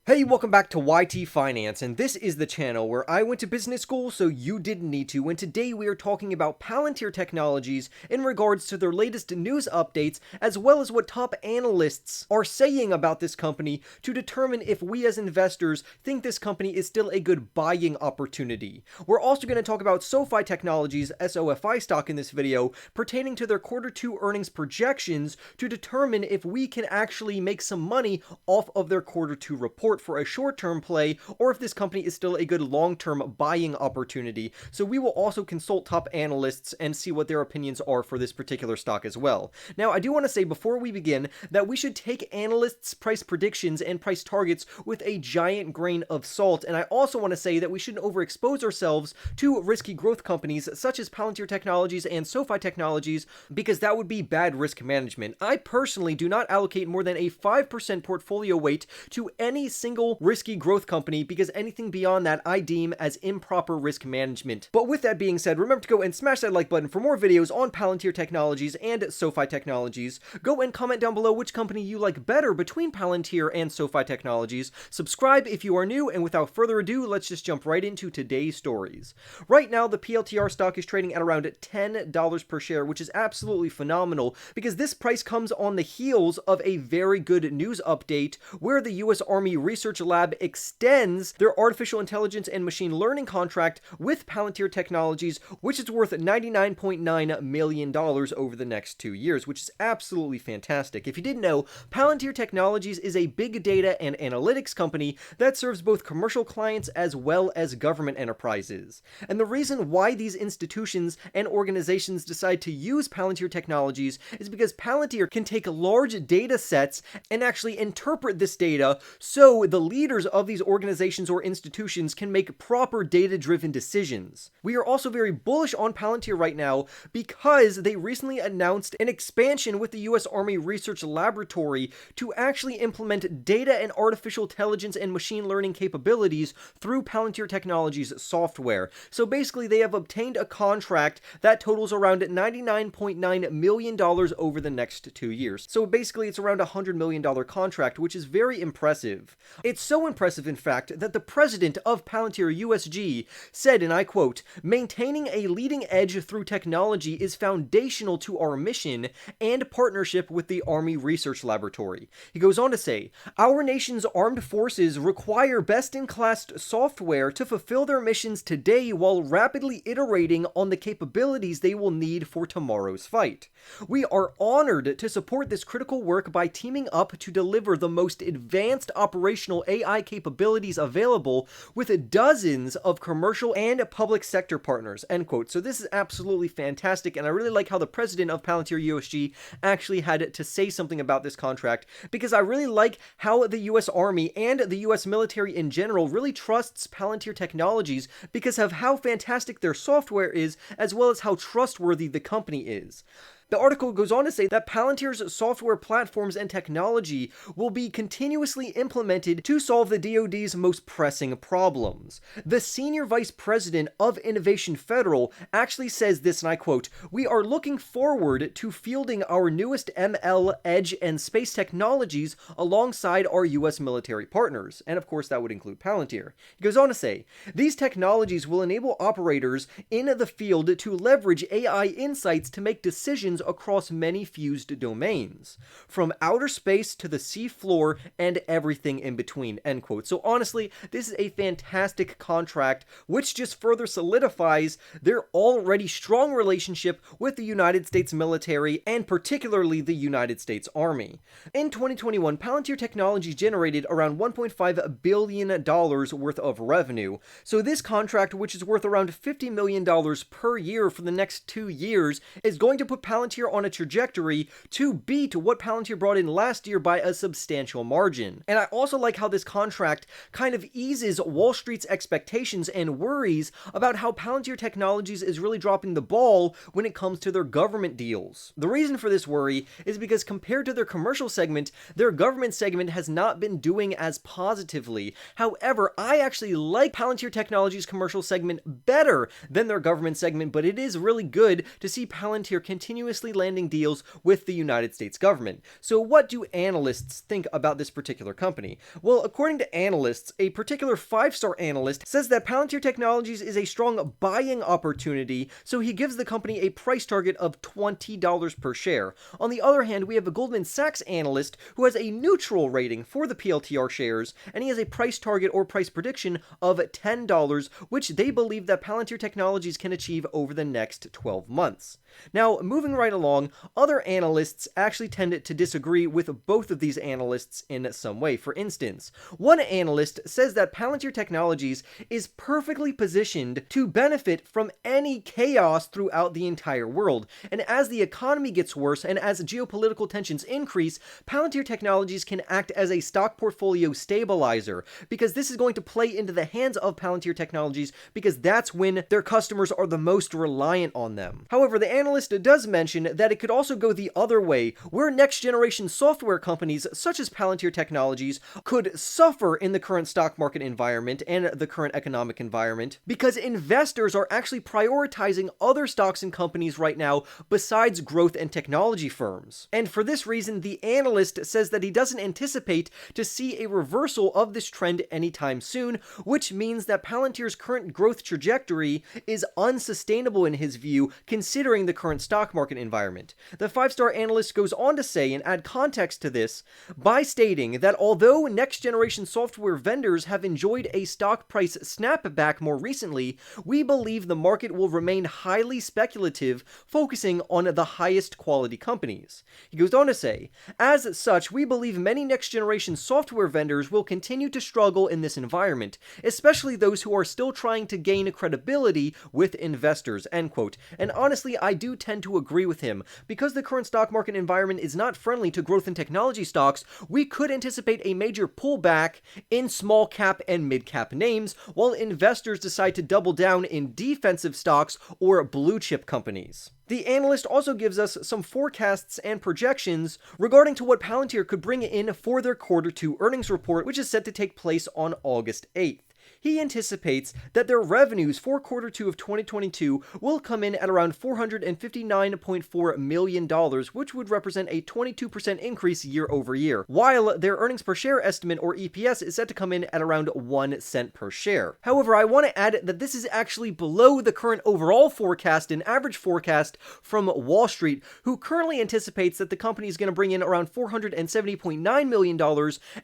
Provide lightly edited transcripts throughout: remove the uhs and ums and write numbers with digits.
Hey, welcome back to YT Finance, and this is the channel where I went to business school so you didn't need to, and today we are talking about Palantir Technologies in regards to their latest news updates, as well as what top analysts are saying about this company to determine if we as investors think this company is still a good buying opportunity. We're also going to talk about Sofi Technologies SOFI stock in this video, pertaining to their Q2 earnings projections to determine if we can actually make some money off of their Q2 report for a short-term play, or if this company is still a good long-term buying opportunity. So we will also consult top analysts and see what their opinions are for this particular stock as well. Now, I do want to say before we begin that we should take analysts' price predictions and price targets with a giant grain of salt, and I also want to say that we shouldn't overexpose ourselves to risky growth companies such as Palantir Technologies and Sofi Technologies, because that would be bad risk management. I personally do not allocate more than a 5% portfolio weight to any single risky growth company, because anything beyond that I deem as improper risk management. But with that being said, remember to go and smash that like button for more videos on Palantir Technologies and Sofi Technologies. Go and comment down below which company you like better between Palantir and Sofi Technologies. Subscribe if you are new, and without further ado, let's just jump right into today's stories. Right now, the PLTR stock is trading at around $10 per share, which is absolutely phenomenal, because this price comes on the heels of a very good news update where the US Army Research Lab extends their artificial intelligence and machine learning contract with Palantir Technologies, which is worth $99.9 million over the next 2 years, which is absolutely fantastic. If you didn't know, Palantir Technologies is a big data and analytics company that serves both commercial clients as well as government enterprises. And the reason why these institutions and organizations decide to use Palantir Technologies is because Palantir can take large data sets and actually interpret this data so the leaders of these organizations or institutions can make proper data-driven decisions. We are also very bullish on Palantir right now because they recently announced an expansion with the US Army Research Laboratory to actually implement data and artificial intelligence and machine learning capabilities through Palantir Technologies software. So basically, they have obtained a contract that totals around $99.9 million over the next 2 years. So basically, it's around a $100 million contract, which is very impressive. It's so impressive, in fact, that the president of Palantir USG said, and I quote, "Maintaining a leading edge through technology is foundational to our mission and partnership with the Army Research Laboratory." He goes on to say, "Our nation's armed forces require best-in-class software to fulfill their missions today while rapidly iterating on the capabilities they will need for tomorrow's fight. We are honored to support this critical work by teaming up to deliver the most advanced operational AI capabilities available with dozens of commercial and public sector partners," end quote. So this is absolutely fantastic, and I really like how the president of Palantir USG actually had to say something about this contract, because I really like how the US Army and the US military in general really trusts Palantir Technologies because of how fantastic their software is, as well as how trustworthy the company is. The article goes on to say that Palantir's software platforms and technology will be continuously implemented to solve the DoD's most pressing problems. The senior vice president of Innovation Federal actually says this, and I quote, "We are looking forward to fielding our newest ML, edge, and space technologies alongside our US military partners." And of course, that would include Palantir. He goes on to say, "These technologies will enable operators in the field to leverage AI insights to make decisions across many fused domains, from outer space to the sea floor and everything in between," end quote. So honestly, this is a fantastic contract, which just further solidifies their already strong relationship with the United States military, and particularly the United States Army. In 2021, Palantir Technologies generated around $1.5 billion worth of revenue. So this contract, which is worth around $50 million per year for the next 2 years, is going to put Palantir on a trajectory to beat what Palantir brought in last year by a substantial margin. And I also like how this contract kind of eases Wall Street's expectations and worries about how Palantir Technologies is really dropping the ball when it comes to their government deals. The reason for this worry is because compared to their commercial segment, their government segment has not been doing as positively. However, I actually like Palantir Technologies' commercial segment better than their government segment, but it is really good to see Palantir continuously continuously landing deals with the United States government. So what do analysts think about this particular company? Well, according to analysts, a particular 5-star analyst says that Palantir Technologies is a strong buying opportunity, so he gives the company a price target of $20 per share. On the other hand, we have a Goldman Sachs analyst who has a neutral rating for the PLTR shares, and he has a price target or price prediction of $10, which they believe that Palantir Technologies can achieve over the next 12 months. Now, moving right along, other analysts actually tend to disagree with both of these analysts in some way. For instance, one analyst says that Palantir Technologies is perfectly positioned to benefit from any chaos throughout the entire world, and as the economy gets worse and as geopolitical tensions increase, Palantir Technologies can act as a stock portfolio stabilizer, because this is going to play into the hands of Palantir Technologies, because that's when their customers are the most reliant on them. However, the analyst does mention that it could also go the other way, where next-generation software companies such as Palantir Technologies could suffer in the current stock market environment and the current economic environment, because investors are actually prioritizing other stocks and companies right now besides growth and technology firms. And for this reason, the analyst says that he doesn't anticipate to see a reversal of this trend anytime soon, which means that Palantir's current growth trajectory is unsustainable in his view, considering the current stock market environment. The 5-star analyst goes on to say and add context to this by stating that although next-generation software vendors have enjoyed a stock price snapback more recently, we believe the market will remain highly speculative, focusing on the highest quality companies. He goes on to say, as such, we believe many next-generation software vendors will continue to struggle in this environment, especially those who are still trying to gain credibility with investors, end quote. And honestly, I do tend to agree with him. Because the current stock market environment is not friendly to growth in technology stocks, we could anticipate a major pullback in small cap and mid cap names, while investors decide to double down in defensive stocks or blue chip companies. The analyst also gives us some forecasts and projections regarding to what Palantir could bring in for their Q2 earnings report, which is set to take place on August 8th. He anticipates that their revenues for Q2 of 2022 will come in at around $459.4 million, which would represent a 22% increase year over year, while their earnings per share estimate, or EPS, is set to come in at around 1 cent per share. However, I want to add that this is actually below the current overall forecast and average forecast from Wall Street, who currently anticipates that the company is going to bring in around $470.9 million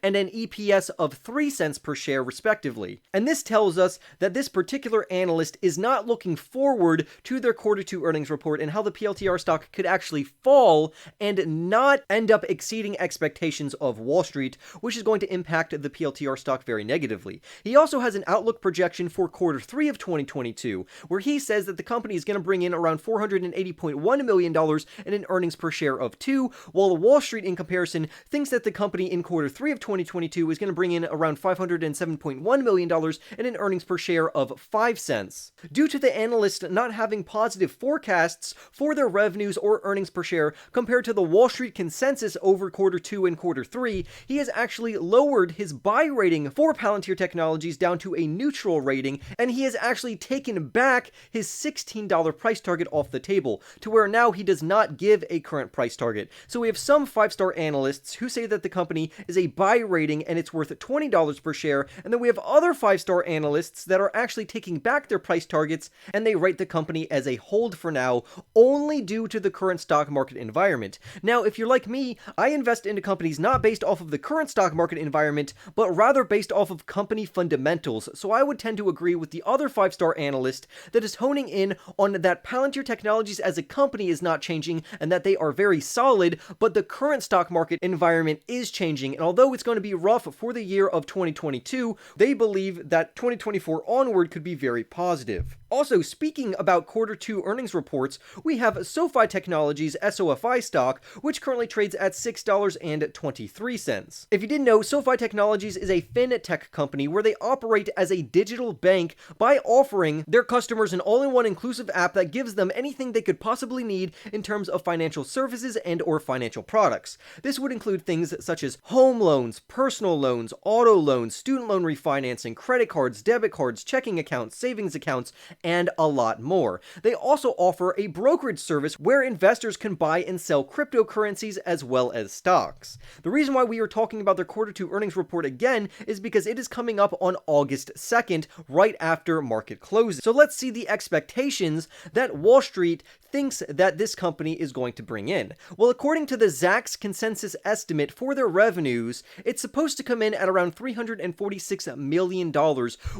and an EPS of 3 cents per share, respectively. And this tells us that this particular analyst is not looking forward to their Q2 earnings report and how the PLTR stock could actually fall and not end up exceeding expectations of Wall Street, which is going to impact the PLTR stock very negatively. He also has an outlook projection for Q3 of 2022, where he says that the company is going to bring in around $480.1 million and an earnings per share of 2, while Wall Street, in comparison, thinks that the company in Q3 of 2022 is going to bring in around $507.1 million and an earnings per share of 5 cents. Due to the analyst not having positive forecasts for their revenues or earnings per share compared to the Wall Street consensus over Q2 and Q3, he has actually lowered his buy rating for Palantir Technologies down to a neutral rating, and he has actually taken back his $16 price target off the table, to where now he does not give a current price target. So we have some 5-star analysts who say that the company is a buy rating and it's worth $20 per share, and then we have other 5-star analysts that are actually taking back their price targets, and they rate the company as a hold for now, only due to the current stock market environment. Now, if you're like me, I invest into companies not based off of the current stock market environment, but rather based off of company fundamentals, so I would tend to agree with the other 5-star analyst that is honing in on that Palantir Technologies as a company is not changing, and that they are very solid, but the current stock market environment is changing, and although it's going to be rough for the year of 2022, they believe that 2024 onward could be very positive. Also, speaking about Q2 earnings reports, we have Sofi Technologies SOFI stock, which currently trades at $6.23. If you didn't know, Sofi Technologies is a fintech company where they operate as a digital bank by offering their customers an all-in-one inclusive app that gives them anything they could possibly need in terms of financial services and or financial products. This would include things such as home loans, personal loans, auto loans, student loan refinancing, credit cards, debit cards, checking accounts, savings accounts, and a lot more. They also offer a brokerage service where investors can buy and sell cryptocurrencies as well as stocks. The reason why we are talking about their Q2 earnings report again is because it is coming up on August 2nd, right after market closes. So let's see the expectations that Wall Street thinks that this company is going to bring in. Well, according to the Zacks consensus estimate for their revenues, it's supposed to come in at around $346 million,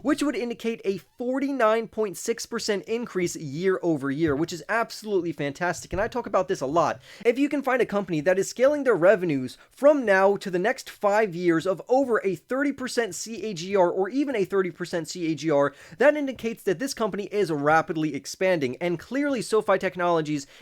which would indicate a 49.6% increase year over year, which is absolutely fantastic. And I talk about this a lot. If you can find a company that is scaling their revenues from now to the next 5 years of over a 30% CAGR or even a 30% CAGR, that indicates that this company is rapidly expanding, and clearly SoFi Technologies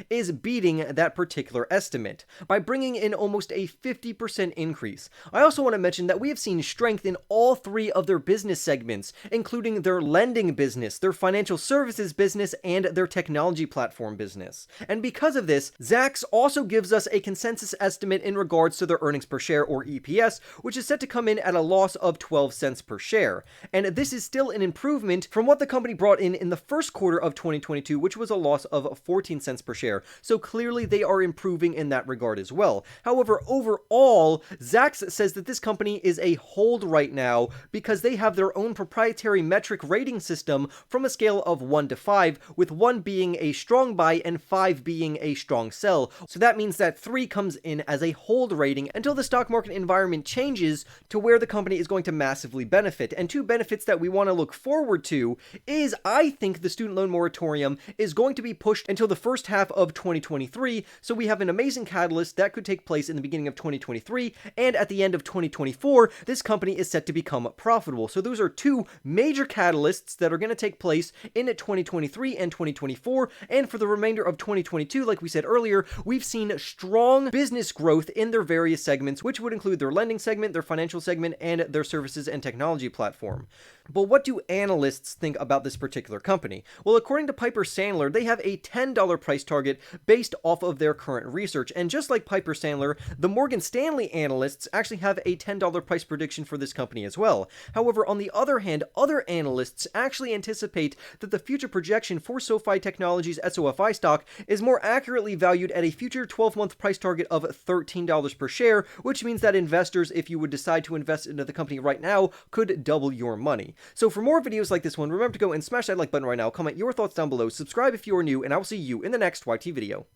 is beating that particular estimate by bringing in almost a 50% increase. I also want to mention that we have seen strength in all three of their business segments, including their lending business, their financial services business, and their technology platform business. And because of this, Zacks also gives us a consensus estimate in regards to their earnings per share, or EPS, which is set to come in at a loss of 12 cents per share. And this is still an improvement from what the company brought in the first quarter of 2022, which was a loss of 14 cents per share. So clearly they are improving in that regard as well. However, overall, Zacks says that this company is a hold right now because they have their own proprietary metric rating system from a scale of 1 to 5, with 1 being a strong buy and 5 being a strong sell. So that means that 3 comes in as a hold rating until the stock market environment changes to where the company is going to massively benefit. And 2 benefits that we want to look forward to is, I think the student loan moratorium is going to be pushed until the first half of 2023, so we have an amazing catalyst that could take place in the beginning of 2023, and at the end of 2024, this company is set to become profitable. So those are 2 major catalysts that are going to take place in 2023 and 2024, and for the remainder of 2022, like we said earlier, we've seen strong business growth in their various segments, which would include their lending segment, their financial segment, and their services and technology platform. But what do analysts think about this particular company? Well, according to Piper Sandler, they have a $10 price target based off of their current research. And just like Piper Sandler, the Morgan Stanley analysts actually have a $10 price prediction for this company as well. However, on the other hand, other analysts actually anticipate that the future projection for SoFi Technologies SOFI stock is more accurately valued at a future 12-month price target of $13 per share, which means that investors, if you would decide to invest into the company right now, could double your money. So for more videos like this one, remember to go and smash that like button right now, comment your thoughts down below, subscribe if you are new, and I will see you in the next YT video.